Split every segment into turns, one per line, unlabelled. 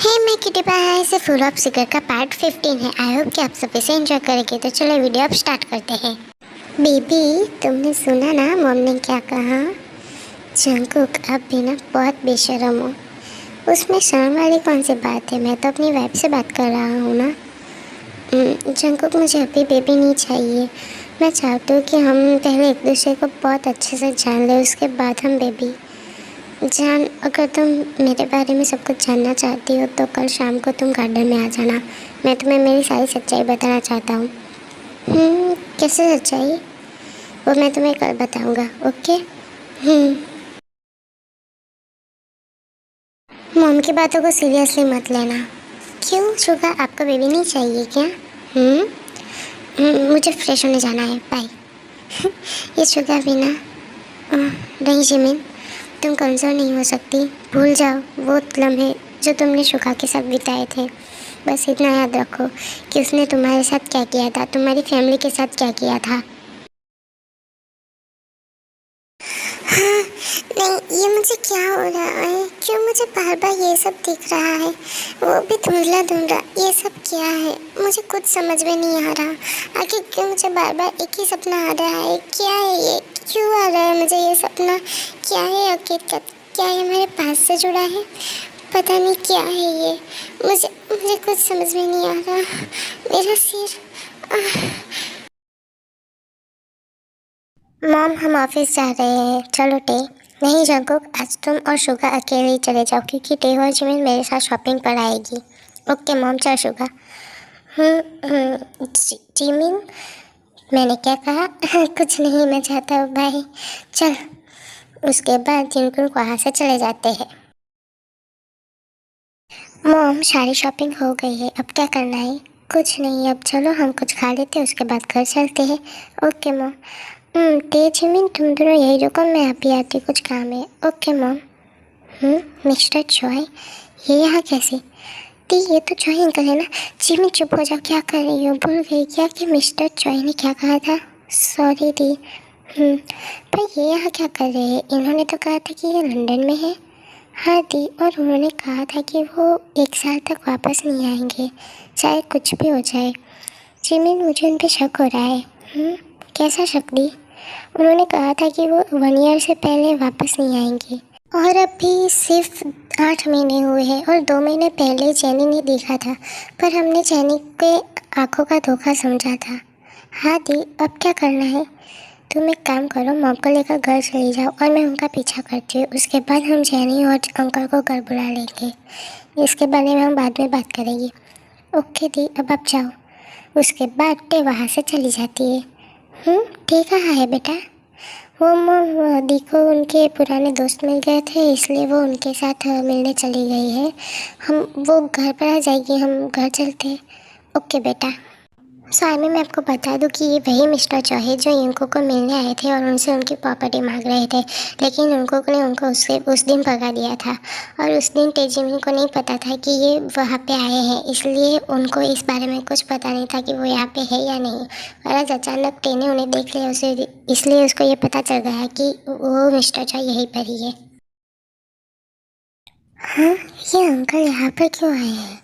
हे मैं किटी पाई से full of सिगर का पार्ट 15 है। आई होप कि आप सब इसे एंजॉय करेंगे। तो चलो वीडियो अब स्टार्ट करते हैं। बेबी तुमने सुना ना मॉम ने क्या कहा? जंगकुक आप भी ना बहुत बेशर्म हो। उसमें शर्म वाली कौन सी बात है? मैं तो अपनी वाइफ से बात कर रहा हूँ ना। जंगकुक मुझे अभी बेबी नहीं चाहिए। मैं चाहती हूँ कि हम पहले एक दूसरे को बहुत अच्छे से जान लें, उसके बाद हम बेबी। जान, अगर तुम मेरे बारे में सब कुछ जानना चाहती हो तो कल शाम को तुम गार्डन में आ जाना। मैं तुम्हें मेरी सारी सच्चाई बताना चाहता हूँ। कैसे सच्चाई? वो मैं तुम्हें कल बताऊँगा, ओके? मॉम की बातों को सीरियसली मत लेना। क्यों शुगर, आपको बेबी नहीं चाहिए क्या? मुझे फ्रेश होने जाना है, बाय। ये शुगर भी ना नहीं जिमिन, तुम कमज़ोर नहीं हो सकती। भूल जाओ वो लम्हे जो तुमने शुगा के साथ बिताए थे। बस इतना याद रखो कि उसने तुम्हारे साथ क्या किया था, तुम्हारी फैमिली के साथ क्या किया था। हाँ, नहीं, ये मुझे क्या हो रहा है? क्यों मुझे बार बार ये सब दिख रहा है? वो भी धुंधला धुंधला, ये सब क्या है? मुझे कुछ समझ में नहीं आ रहा। आखिर क्यों मुझे बार बार एक ही सपना आ रहा है? क्या है ये? क्यों आ रहा है मुझे ये सपना? क्या है हकीकत? क्या ये मेरे पास से जुड़ा है? पता नहीं क्या है ये। मुझे मुझे कुछ समझ में नहीं आ रहा। मेरा सिर। मॉम हम ऑफिस जा रहे हैं, चलो टे। नहीं जंकुक, आज तुम और शुगा अकेले ही चले जाओ क्योंकि टे और जिमिन मेरे साथ शॉपिंग पर आएगी। ओके मॉम, चल शुगा। जिमिन, मैंने क्या कहा? कुछ नहीं, मैं चाहता हूँ बाय। चल। उसके बाद जिनकुन वहाँ से चले जाते हैं। मॉम सारी शॉपिंग हो गई है, अब क्या करना है? कुछ नहीं, अब चलो हम कुछ खा लेते हैं, उसके बाद घर चलते हैं। Okay mom. तेजिमिन तुम दोनों यही रुको, मैं अभी आती, कुछ काम है। Okay mom. मिस्टर चॉय, ये यहाँ कैसे? दी ये तो चॉय अंकल है ना। जिमिन चुप हो जाओ, क्या कर रही हो? भूल गई क्या कि मिस्टर चॉय ने क्या कहा था? सॉरी दी। पर ये यहाँ क्या कर रहे हैं? इन्होंने तो कहा था कि ये लंदन में है। हाँ दी, और उन्होंने कहा था कि वो 1 साल तक वापस नहीं आएंगे, चाहे कुछ भी हो जाए। जिमिन मुझे उन पर शक हो रहा है। कैसा शक दी? उन्होंने कहा था कि वो 1 ईयर से पहले वापस नहीं आएंगे, और अभी सिर्फ 8 महीने हुए हैं और 2 महीने पहले जैनी ने देखा था, पर हमने जैनी के आंखों का धोखा समझा था। हाँ दी, अब क्या करना है? तुम एक काम करो, मॉम को लेकर घर चली जाओ और मैं उनका पीछा करती हूँ। उसके बाद हम जैनी और अंकल को घर बुला लेंगे। इसके बारे में हम बाद में बात करेंगे। ओके दी, अब आप जाओ। उसके बाद टे वहाँ से चली जाती है। ठीक है बेटा। वो मॉम दी को उनके पुराने दोस्त मिल गए थे, इसलिए वो उनके साथ मिलने चली गई है। वो घर पर आ जाएगी, हम घर चलते हैं। ओके बेटा। साइमी, मैं आपको बता दूं कि ये वही मिस्टर चॉ है जो इनको को मिलने आए थे और उनसे उनकी प्रॉपर्टी मांग रहे थे, लेकिन उनको ने उनको उस दिन भगा दिया था। और उस दिन तेजिमिन को नहीं पता था कि ये वहाँ पे आए हैं, इसलिए उनको इस बारे में कुछ पता नहीं था कि वो यहाँ पे है या नहीं। और आज अचानक टे ने उन्हें देख लिया उसे, इसलिए उसको ये पता चल गया कि वो मिस्टर चॉ यहीं पर ही है। हाँ, ये अंकल यहाँ पर क्यों आए हैं?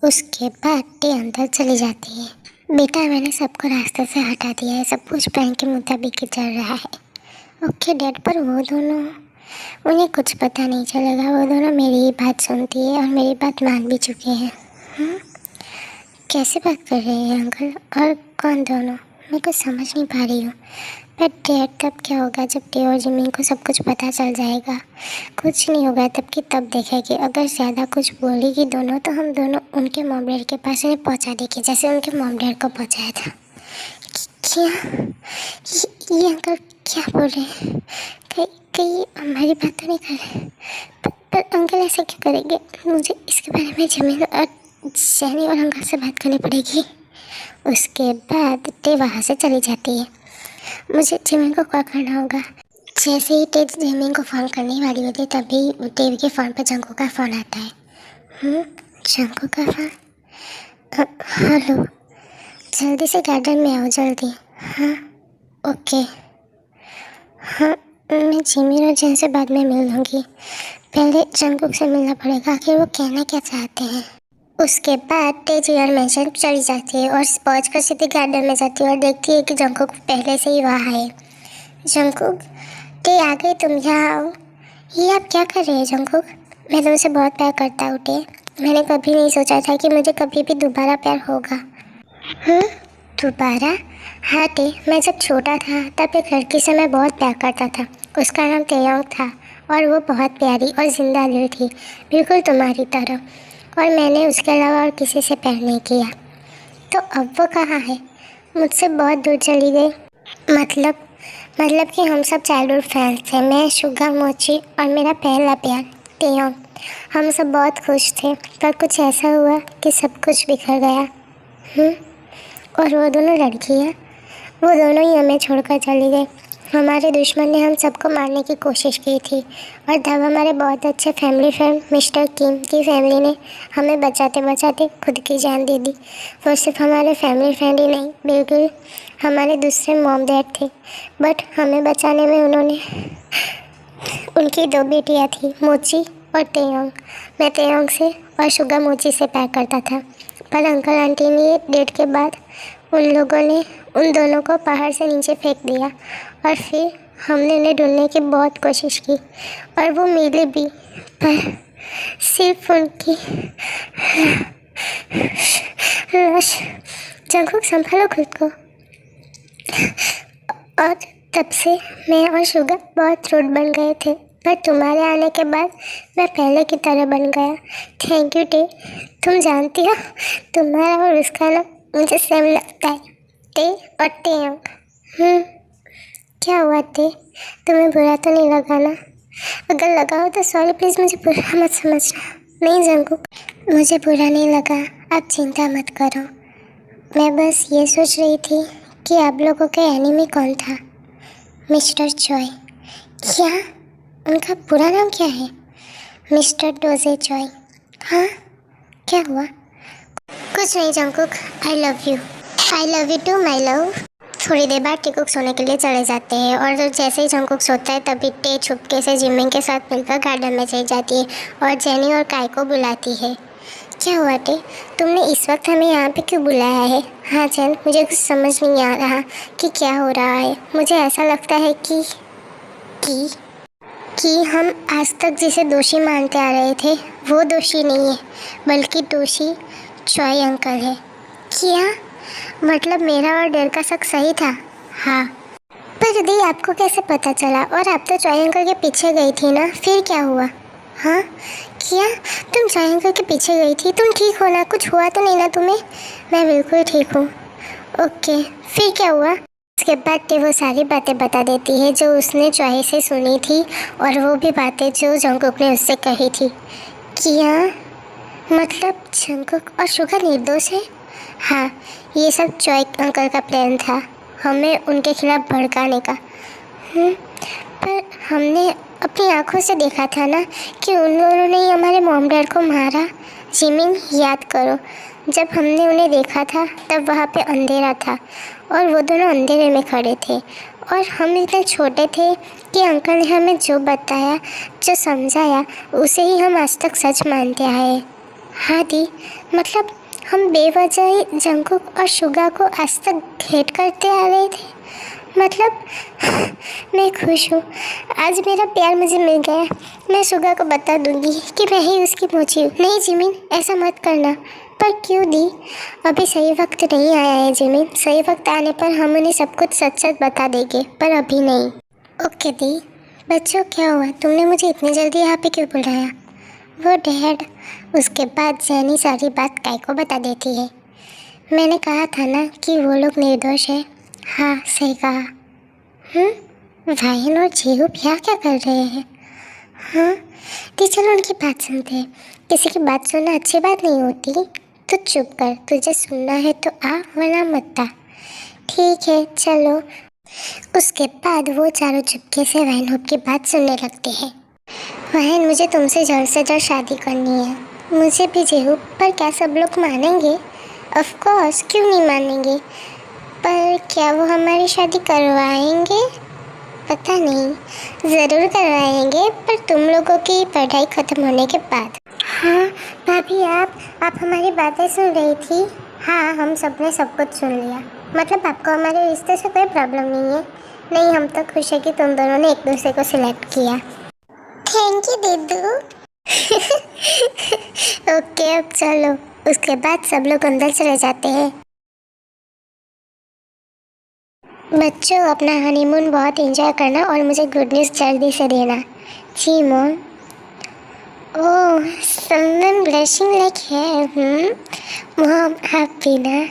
उसके बाद टे अंदर चली जाती है। बेटा मैंने सबको रास्ते से हटा दिया है, सब कुछ प्लान के मुताबिक ही चल रहा है। ओके डैड, पर वो दोनों, उन्हें कुछ पता नहीं चलेगा। वो दोनों मेरी ही बात सुनती है और मेरी बात मान भी चुके हैं। कैसे बात कर रहे हैं अंकल? और कौन दोनों? मैं कुछ समझ नहीं पा रही हूँ। पर डैड तब क्या होगा जब टे और जिमिन को सब कुछ पता चल जाएगा? कुछ नहीं होगा तब की तब देखेगी। अगर ज़्यादा कुछ बोलेगी दोनों तो हम दोनों उनके मॉम डैड के पास उन्हें पहुँचा देंगे, जैसे उनके मॉम डैड को पहुँचाया था। क्या ये अंकल क्या बोल रहे हैं? कहीं कहीं हमारी बात तो नहीं कर रहे? पर अंकल ऐसा क्यों करेंगे? मुझे इसके बारे में जमीन और सैनी और अंकल से बात करनी पड़ेगी। उसके बाद टे वहाँ से चली जाती है। मुझे जिमिन को कॉल करना होगा। जैसे ही टे जिमिन को फ़ोन करने वाली होती है तभी टेव के फ़ोन पर जंको का फ़ोन आता है। जंको का फ़ोन। हेलो, जल्दी से गार्डन में आओ, जल्दी। हाँ ओके। हाँ, मैं जिमिन और जैन से बाद में मिल लूँगी, पहले जंगकुक से मिलना पड़ेगा, आखिर वो कहना क्या चाहते हैं। उसके बाद तेजी और मेंशन चली जाती है और पहुँच कर सीधे गार्डन में जाती है और देखती है कि जंगकुक पहले से ही वहाँ है। जंगकुक, टे आ गई, तुम यहाँ आओ। ये आप क्या कर रहे हैं जंगकुक? मैं तुमसे बहुत प्यार करता हूँ टे। मैंने कभी नहीं सोचा था कि मुझे कभी भी दोबारा प्यार होगा। दोबारा? हाँ टे, मैं जब छोटा था तब एक लड़की से मैं बहुत प्यार करता था। उसका नाम तेयोंग था और वो बहुत प्यारी और जिंदा दिल थी, बिल्कुल तुम्हारी तरह। और मैंने उसके अलावा और किसी से प्यार नहीं किया। तो अब वो कहाँ है? मुझसे बहुत दूर चली गई। मतलब कि हम सब चाइल्डहुड फ्रेंड्स थे, मैं, शुगा, मोची और मेरा पहला प्यार तेयोंग। हम सब बहुत खुश थे, पर कुछ ऐसा हुआ कि सब कुछ बिखर गया। और वो दोनों लड़कियाँ, वो दोनों ही हमें छोड़कर चली गई। हमारे दुश्मन ने हम सबको मारने की कोशिश की थी और तब हमारे बहुत अच्छे फैमिली फ्रेंड मिस्टर किम की फैमिली ने हमें बचाते बचाते खुद की जान दे दी। वो सिर्फ हमारे फैमिली फ्रेंड ही नहीं, बिल्कुल हमारे दूसरे मॉम डैड थे। बट हमें बचाने में उन्होंने, उनकी 2 बेटियाँ थी, मोची और तेयोंग। मैं तेयोंग से और शुगा मोची से प्यार करता था, पर अंकल आंटी ने डेट के बाद उन लोगों ने उन दोनों को पहाड़ से नीचे फेंक दिया और फिर हमने उन्हें ढूंढने की बहुत कोशिश की और वो मिले भी, पर सिर्फ उनकी लाश। जंगकुक, संभालो खुद को। और तब से मैं और शुगा बहुत रूड बन गए थे, पर तुम्हारे आने के बाद मैं पहले की तरह बन गया। थैंक यू टे। तुम जानती हो, तुम्हारा और उसका नाम मुझे सेम लगता है, टे और तेयोंग। क्या हुआ टे? तुम्हें बुरा तो नहीं लगा ना? अगर लगा हो तो सॉरी, प्लीज़ मुझे बुरा मत समझना। नहीं जंगकुक, मुझे बुरा नहीं लगा, आप चिंता मत करो। मैं बस ये सोच रही थी कि आप लोगों के एनिमी कौन था? Mister Choi. क्या? उनका पूरा नाम क्या है? Mister Doje Choi. हाँ, क्या हुआ? कुछ नहीं Jungkook, I love you too my love. थोड़ी देर बाद टिकुक सोने के लिए चले जाते हैं और जैसे ही जंगकुक सोता है तभी टे छुपके से जिमिंग के साथ मिलकर गार्डन में चली जाती है और जेनी और काय को बुलाती है। क्या हुआ टे? तुमने इस वक्त हमें यहाँ पे क्यों बुलाया है? हाँ चैन, मुझे कुछ समझ नहीं आ रहा कि क्या हो रहा है। मुझे ऐसा लगता है कि हम आज तक जिसे दोषी मानते आ रहे थे वो दोषी नहीं है, बल्कि दोषी चॉय अंकल है। क्या मतलब मेरा और डेर का शक सही था? हाँ। पर दी, आपको कैसे पता चला? और आप तो चॉय अंकल के पीछे गई थी ना, फिर क्या हुआ? हाँ क्या तुम चॉय अंकल के पीछे गई थी? तुम ठीक हो ना? कुछ हुआ तो नहीं ना तुम्हें? मैं बिल्कुल ठीक हूँ। ओके, फिर क्या हुआ? उसके बाद टे वो सारी बातें बता देती है जो उसने चॉय से सुनी थी और वो भी बातें जो जंगकुक ने उससे कही थी। क्या मतलब जंगकुक और शुगा निर्दोष है? हाँ, ये सब चॉय अंकल का प्लान था, हमें उनके खिलाफ भड़काने का। पर हमने अपनी आंखों से देखा था ना कि उन दोनों ने ही हमारे मॉम डैड को मारा। जिमिन, याद करो, जब हमने उन्हें देखा था तब वहाँ पे अंधेरा था और वो दोनों अंधेरे में खड़े थे और हम इतने छोटे थे कि अंकल ने हमें जो बताया, जो समझाया, उसे ही हम आज तक सच मानते आए। हाँ दी, मतलब हम बेवजह ही जंगकुक और शुगा को आज तक हेट करते आ रहे थे। मतलब मैं खुश हूँ, आज मेरा प्यार मुझे मिल गया। मैं शुगा को बता दूंगी कि मैं ही उसकी मोची हूँ। नहीं जिमिन, ऐसा मत करना। पर क्यों दी? अभी सही वक्त नहीं आया है जिमिन, सही वक्त आने पर हम उन्हें सब कुछ सच सच बता देंगे, पर अभी नहीं। ओके दी। बच्चों, क्या हुआ? तुमने मुझे इतनी जल्दी यहाँ पे क्यों बुलाया? वो डैड। उसके बाद जैनी सारी बात काय को बता देती है। मैंने कहा था ना कि वो लोग निर्दोष है। हाँ, सही कहा। वायन और जेहू यहाँ क्या कर रहे हैं? हाँ दी, चलो उनकी बात सुनते हैं। किसी की बात सुनना अच्छी बात नहीं होती। तो चुप कर, तुझे सुनना है तो आ, वरना मत आ। ठीक है, चलो। उसके बाद वो चारों चुपके से वायन होप की बात सुनने लगते हैं। वायन, मुझे तुमसे जल्द से जल्द शादी करनी है। मुझे भी जेहू, पर क्या सब लोग मानेंगे? ऑफ कोर्स, क्यों नहीं मानेंगे? पर क्या वो हमारी शादी करवाएंगे? पता नहीं, ज़रूर करवाएंगे पर तुम लोगों की पढ़ाई ख़त्म होने के बाद। हाँ भाभी, आप हमारी बातें सुन रही थी? हाँ, हम सब ने सब कुछ सुन लिया। मतलब आपको हमारे रिश्ते से कोई प्रॉब्लम नहीं है? नहीं, हम तो खुश है कि तुम दोनों ने एक दूसरे को सिलेक्ट किया। Thank you दीदू। ओके, अब चलो। उसके बाद सब लोग अंदर चले जाते हैं। बच्चों, अपना हनीमून बहुत एंजॉय करना और मुझे गुड न्यूज़ जल्दी से देना। जी मॉम। ओह, समवन ब्लशिंग लाइक है। मॉम आप भी ना।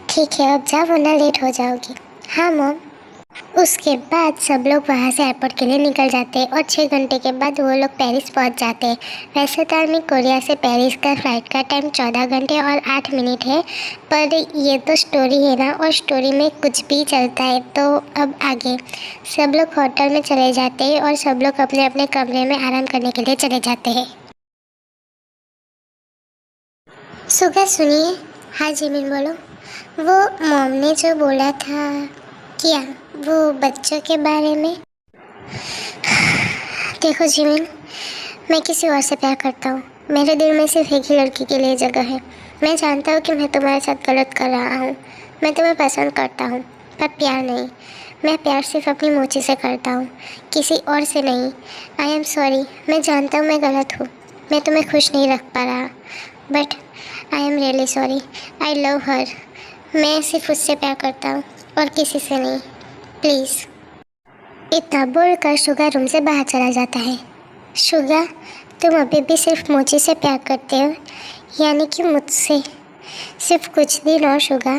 ठीक है, अब जाओ वरना लेट हो जाओगी। हाँ मॉम। उसके बाद सब लोग वहाँ से एयरपोर्ट के लिए निकल जाते हैं और 6 घंटे के बाद वो लोग पेरिस पहुँच जाते हैं। वैसे तो आर्मी कोरिया से पेरिस का फ़्लाइट का टाइम 14 घंटे और 8 मिनट है, पर ये तो स्टोरी है ना, और स्टोरी में कुछ भी चलता है। तो अब आगे सब लोग होटल में चले जाते हैं और सब लोग अपने अपने कमरे में आराम करने के लिए चले जाते हैं। सुगा सुनिए। हाँ जिमिन बोलो। वो मॉम ने जो बोला था, क्या वो बच्चों के बारे में? देखो जिमिन, मैं किसी और से प्यार करता हूँ। मेरे दिल में सिर्फ एक ही लड़की के लिए जगह है। मैं जानता हूँ कि मैं तुम्हारे साथ गलत कर रहा हूँ। मैं तुम्हें पसंद करता हूँ, पर प्यार नहीं। मैं प्यार सिर्फ अपनी मोची से करता हूँ, किसी और से नहीं। आई एम सॉरी, मैं जानता हूँ मैं गलत हूँ। मैं तुम्हें खुश नहीं रख पा रहा, but I am really sorry. I love हर। मैं सिर्फ उससे प्यार करता हूँ और किसी से नहीं। प्लीज़। इतना बोलकर शुगा रूम से बाहर चला जाता है। शुगा, तुम अभी भी सिर्फ मोची से प्यार करते हो, यानी कि मुझसे? सिर्फ कुछ दिन और शुगा,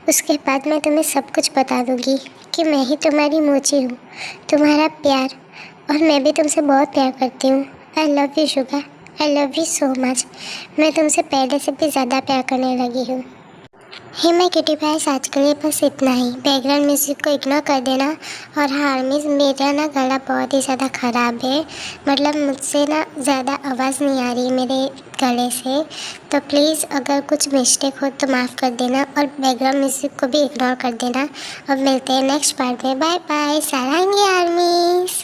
उसके बाद मैं तुम्हें सब कुछ बता दूंगी कि मैं ही तुम्हारी मोची हूँ, तुम्हारा प्यार। और मैं भी तुमसे बहुत प्यार करती हूँ। आई love you Suga, I love you so much. मैं तुमसे पहले से भी ज़्यादा प्यार करने लगी हूँ। हे माय किटी पाइस, आज के लिए बस इतना ही। बैकग्राउंड म्यूज़िक को इग्नोर कर देना। और हाँ मिस, मेरा ना गला बहुत ही ज़्यादा ख़राब है। मतलब मुझसे ना ज़्यादा आवाज़ नहीं आ रही मेरे गले से, तो प्लीज़ अगर कुछ मिस्टेक हो तो माफ़ कर देना और बैकग्राउंड म्यूज़िक को भी इग्नोर कर देना। अब मिलते हैं नेक्स्ट पार्ट में। बाय बाय, सारंगी आर्मीज़।